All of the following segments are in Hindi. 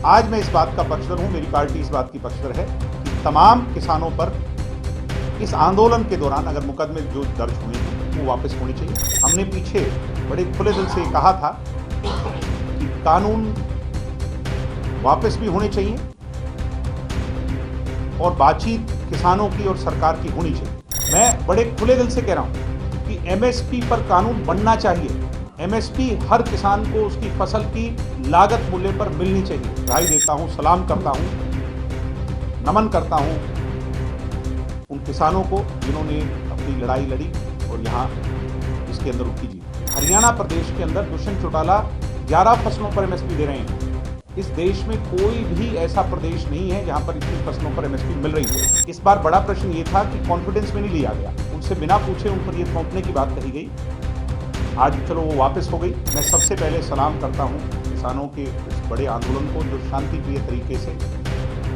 आज मैं इस बात का पक्षधर हूं, मेरी पार्टी इस बात की पक्षधर है कि तमाम किसानों पर इस आंदोलन के दौरान अगर मुकदमे जो दर्ज हुए हैं वो वापस होने चाहिए। हमने पीछे बड़े खुले दिल से कहा था कि कानून वापस भी होने चाहिए और बातचीत किसानों की और सरकार की होनी चाहिए। मैं बड़े खुले दिल से कह रहा हूं कि एमएसपी पर कानून बनना चाहिए। एमएसपी हर किसान को उसकी फसल की लागत मूल्य पर मिलनी चाहिए। बधाई देता हूं, सलाम करता हूं, नमन करता हूं उन किसानों को जिन्होंने अपनी लड़ाई लड़ी और यहाँ इसके अंदर उनकी जीत। हरियाणा प्रदेश के अंदर दुष्यंत चौटाला 11 फसलों पर एमएसपी दे रहे हैं। इस देश में कोई भी ऐसा प्रदेश नहीं है जहां पर इतनी फसलों पर एमएसपी मिल रही है। इस बार बड़ा प्रश्न ये था कि कॉन्फिडेंस में नहीं लिया गया, उनसे बिना पूछे उन पर ये थोपने की बात कही गई। आज चलो वो वापस हो गई। मैं सबसे पहले सलाम करता हूं किसानों के इस बड़े आंदोलन को जो शांतिप्रिय तरीके से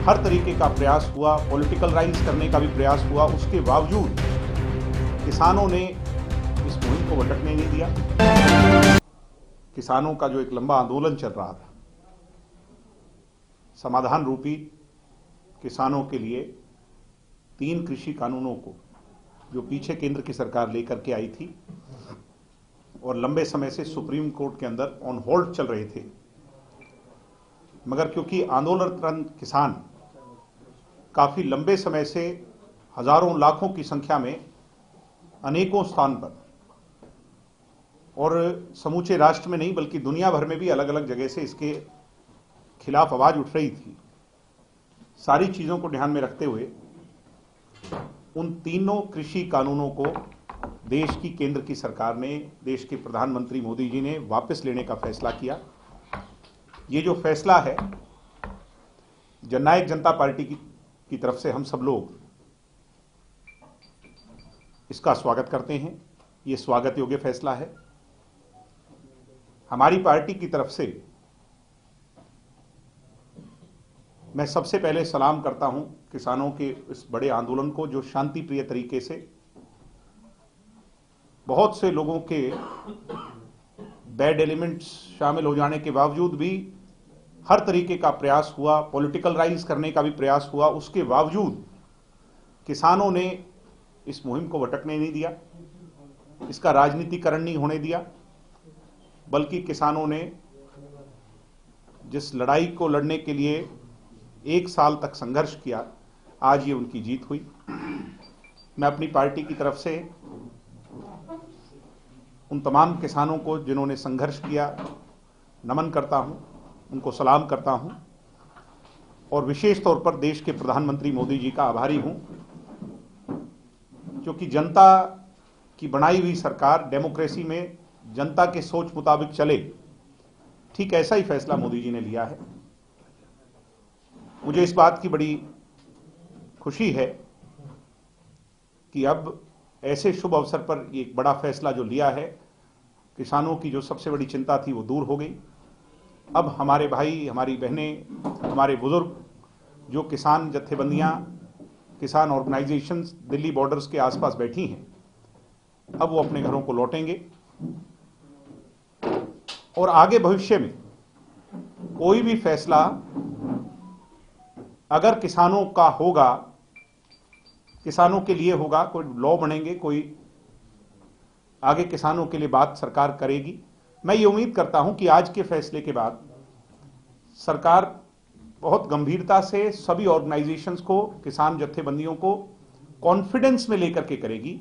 हर तरीके का प्रयास हुआ, पॉलिटिकलाइज करने का भी प्रयास हुआ, उसके बावजूद किसानों ने इस मुहिम को भटकने नहीं दिया। किसानों का जो एक लंबा आंदोलन चल रहा था, समाधान रूपी किसानों के लिए 3 कृषि कानूनों को जो पीछे केंद्र की सरकार लेकर के आई थी और लंबे समय से सुप्रीम कोर्ट के अंदर ऑन होल्ड चल रहे थे, मगर क्योंकि आंदोलनरत किसान काफी लंबे समय से हजारों लाखों की संख्या में अनेकों स्थान पर और समूचे राष्ट्र में नहीं बल्कि दुनिया भर में भी अलग अलग जगह से इसके खिलाफ आवाज उठ रही थी, सारी चीजों को ध्यान में रखते हुए उन तीनों कृषि कानूनों को देश की केंद्र की सरकार ने, देश के प्रधानमंत्री मोदी जी ने वापस लेने का फैसला किया। ये जो फैसला है जननायक जनता पार्टी की तरफ से हम सब लोग इसका स्वागत करते हैं। ये स्वागत योग्य फैसला है। हमारी पार्टी की तरफ से मैं सबसे पहले सलाम करता हूं किसानों के इस बड़े आंदोलन को जो शांतिप्रिय तरीके से बहुत से लोगों के बैड एलिमेंट्स शामिल हो जाने के बावजूद भी हर तरीके का प्रयास हुआ, पॉलिटिकलाइज करने का भी प्रयास हुआ, उसके बावजूद किसानों ने इस मुहिम को भटकने नहीं दिया, इसका राजनीतिकरण नहीं होने दिया, बल्कि किसानों ने जिस लड़ाई को लड़ने के लिए 1 साल तक संघर्ष किया, आज ये उनकी जीत हुई। मैं अपनी पार्टी की तरफ से उन तमाम किसानों को जिन्होंने संघर्ष किया नमन करता हूं, उनको सलाम करता हूं और विशेष तौर पर देश के प्रधानमंत्री मोदी जी का आभारी हूं, क्योंकि जनता की बनाई हुई सरकार डेमोक्रेसी में जनता के सोच मुताबिक चले, ठीक ऐसा ही फैसला मोदी जी ने लिया है। मुझे इस बात की बड़ी खुशी है कि अब ऐसे शुभ अवसर पर एक बड़ा फैसला जो लिया है, किसानों की जो सबसे बड़ी चिंता थी वो दूर हो गई। अब हमारे भाई, हमारी बहनें, हमारे बुजुर्ग जो किसान जत्थेबंदियां, किसान ऑर्गेनाइजेशंस दिल्ली बॉर्डर्स के आसपास बैठी हैं, अब वो अपने घरों को लौटेंगे और आगे भविष्य में कोई भी फैसला अगर किसानों का होगा, किसानों के लिए होगा, कोई लॉ बनेंगे, कोई आगे किसानों के लिए बात सरकार करेगी। मैं ये उम्मीद करता हूं कि आज के फैसले के बाद सरकार बहुत गंभीरता से सभी ऑर्गेनाइजेशंस को, किसान जत्थेबंदियों को कॉन्फिडेंस में लेकर के करेगी।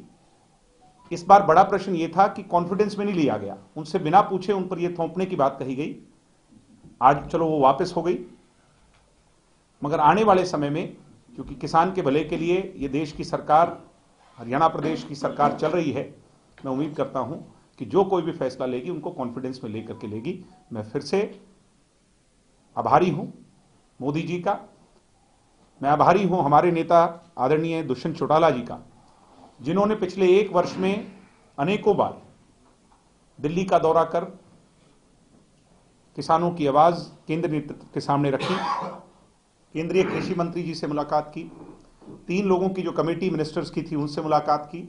इस बार बड़ा प्रश्न ये था कि कॉन्फिडेंस में नहीं लिया गया, उनसे बिना पूछे उन पर यह थोपने की बात कही गई। आज चलो वो वापस हो गई, मगर आने वाले समय में क्योंकि किसान के भले के लिए ये देश की सरकार, हरियाणा प्रदेश की सरकार चल रही है, मैं उम्मीद करता हूं कि जो कोई भी फैसला लेगी उनको कॉन्फिडेंस में लेकर के लेगी। मैं फिर से आभारी हूं मोदी जी का। मैं आभारी हूं हमारे नेता आदरणीय दुष्यंत चौटाला जी का, जिन्होंने पिछले 1 वर्ष में अनेकों बार दिल्ली का दौरा कर किसानों की आवाज केंद्र नेतृत्व के सामने रखी, केंद्रीय कृषि मंत्री जी से मुलाकात की, 3 लोगों की जो कमेटी मिनिस्टर्स की थी उनसे मुलाकात की,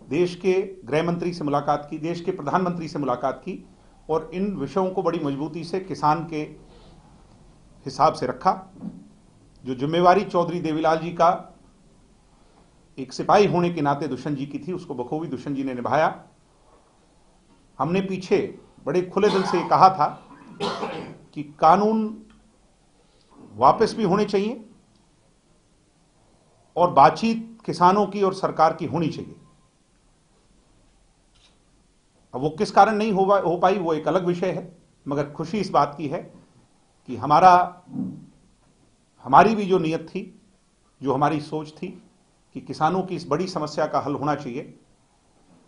देश के गृह मंत्री से मुलाकात की, देश के प्रधानमंत्री से मुलाकात की और इन विषयों को बड़ी मजबूती से किसान के हिसाब से रखा। जो जिम्मेवारी चौधरी देवीलाल जी का एक सिपाही होने के नाते दुष्यंत जी की थी, उसको बखूबी दुष्यंत जी ने निभाया। हमने पीछे बड़े खुले दिल से कहा था कि कानून वापस भी होने चाहिए और बातचीत किसानों की और सरकार की होनी चाहिए। अब वो किस कारण नहीं हो पाई वो एक अलग विषय है, मगर खुशी इस बात की है कि हमारी भी जो नियत थी, जो हमारी सोच थी कि किसानों की इस बड़ी समस्या का हल होना चाहिए,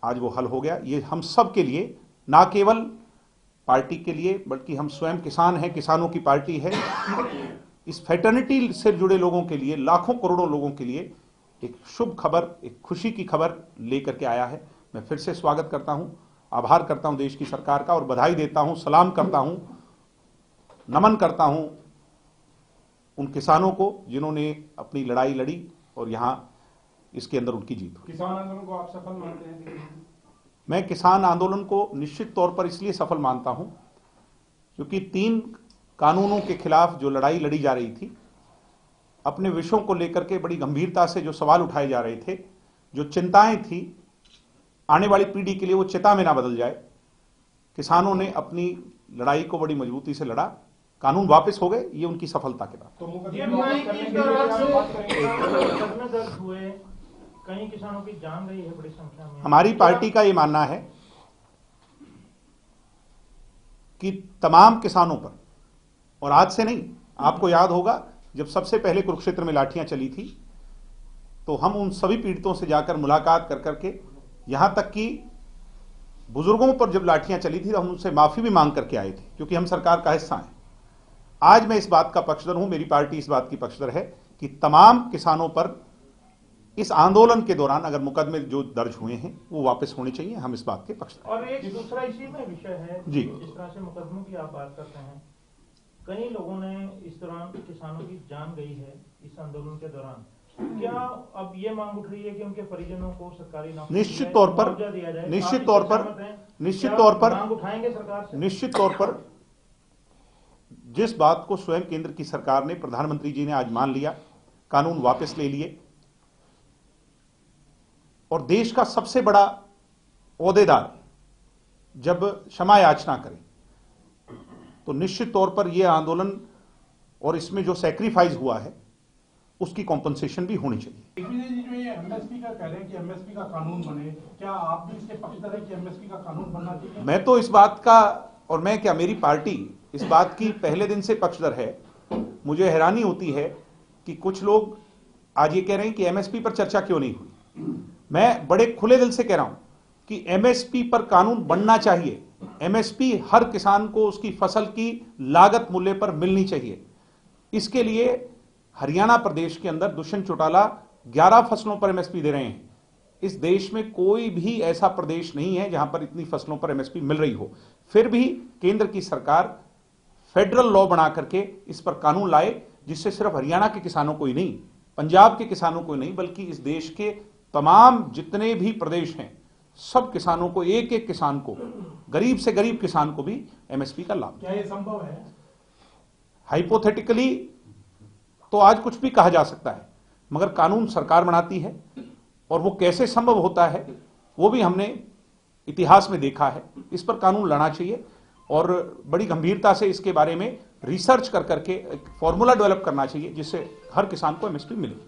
आज वो हल हो गया। ये हम सब के लिए, ना केवल पार्टी के लिए, बल्कि हम स्वयं किसान हैं, किसानों की पार्टी है, इस फैटर्निटी से जुड़े लोगों के लिए, लाखों करोड़ों लोगों के लिए एक शुभ खबर, एक खुशी की खबर लेकर के आया है। मैं फिर से स्वागत करता हूं, आभार करता हूं देश की सरकार का और बधाई देता हूं, सलाम करता हूं, नमन करता हूं उन किसानों को जिन्होंने अपनी लड़ाई लड़ी और यहां इसके अंदर उनकी जीत हुई। किसान आंदोलन को आप सफल मानते हैं? मैं किसान आंदोलन को निश्चित तौर पर इसलिए सफल मानता हूं क्योंकि 3 कानूनों के खिलाफ जो लड़ाई लड़ी जा रही थी, अपने विषयों को लेकर के बड़ी गंभीरता से जो सवाल उठाए जा रहे थे, जो चिंताएं थी आने वाली पीढ़ी के लिए, वो चिता में ना बदल जाए, किसानों ने अपनी लड़ाई को बड़ी मजबूती से लड़ा। कानून वापस हो गए, ये उनकी सफलता के बाद। तो कई किसानों की जान गई है बड़ी संख्या में। हमारी पार्टी का ये मानना है कि तमाम किसानों पर, और आज से नहीं, आपको याद होगा जब सबसे पहले कुरुक्षेत्र में लाठियां चली थी तो हम उन सभी पीड़ितों से जाकर मुलाकात कर करके, यहां तक कि बुजुर्गों पर जब लाठियां चली थी तो हम उनसे माफी भी मांग करके आए थे, क्योंकि हम सरकार का हिस्सा हैं। आज मैं इस बात का पक्षधर हूं, मेरी पार्टी इस बात की पक्षधर है कि तमाम किसानों पर इस आंदोलन के दौरान अगर मुकदमे जो दर्ज हुए हैं वो वापस होने चाहिए। हम इस बात के पक्षधर। और एक दूसरा इसी में विषय है जी, जिस तरह से मुकदमों की आप बात करते हैं, कई लोगों ने इस दौरान किसानों की जान गई है इस आंदोलन के दौरान। क्या अब ये मांग उठ रही है कि उनके परिजनों को सरकारी नौकरी निश्चित तौर पर मांग उठाएंगे सरकार से? निश्चित तौर पर जिस बात को स्वयं केंद्र की सरकार ने, प्रधानमंत्री जी ने आज मान लिया, कानून वापस ले लिए और देश का सबसे बड़ा ओहदेदार जब क्षमा याचना करे तो निश्चित तौर पर यह आंदोलन और इसमें जो सैक्रिफाइस हुआ है उसकी कॉम्पनसेशन भी होनी चाहिए। जो ये एमएसपी का कह रहे हैं कि एमएसपी का कानून बने, क्या आप भी इसके पक्षधर हैं कि एमएसपी का कानून बनना चाहिए? मैं तो इस बात का, और मैं क्या, मेरी पार्टी इस बात की पहले दिन से पक्षधर है। मुझे हैरानी होती है कि कुछ लोग आज ये कह रहे हैं कि एमएसपी पर चर्चा क्यों नहीं हुई। मैं बड़े खुले दिल से कह रहा हूं कि एमएसपी पर कानून बनना चाहिए। एमएसपी हर किसान को उसकी फसल की लागत मूल्य पर मिलनी चाहिए। इसके लिए हरियाणा प्रदेश के अंदर दुष्यंत चौटाला 11 फसलों पर एमएसपी दे रहे हैं। इस देश में कोई भी ऐसा प्रदेश नहीं है जहां पर इतनी फसलों पर एमएसपी मिल रही हो। फिर भी केंद्र की सरकार फेडरल लॉ बना करके इस पर कानून लाए, जिससे सिर्फ हरियाणा के किसानों को ही नहीं, पंजाब के किसानों को ही नहीं, बल्कि इस देश के तमाम जितने भी प्रदेश हैं, सब किसानों को, एक एक किसान को, गरीब से गरीब किसान को भी एमएसपी का लाभ। क्या ये संभव है? हाइपोथेटिकली तो आज कुछ भी कहा जा सकता है, मगर कानून सरकार बनाती है और वो कैसे संभव होता है वो भी हमने इतिहास में देखा है। इस पर कानून लाना चाहिए और बड़ी गंभीरता से इसके बारे में रिसर्च कर करके एक फॉर्मूला डेवलप करना चाहिए जिससे हर किसान को एमएसपी मिले।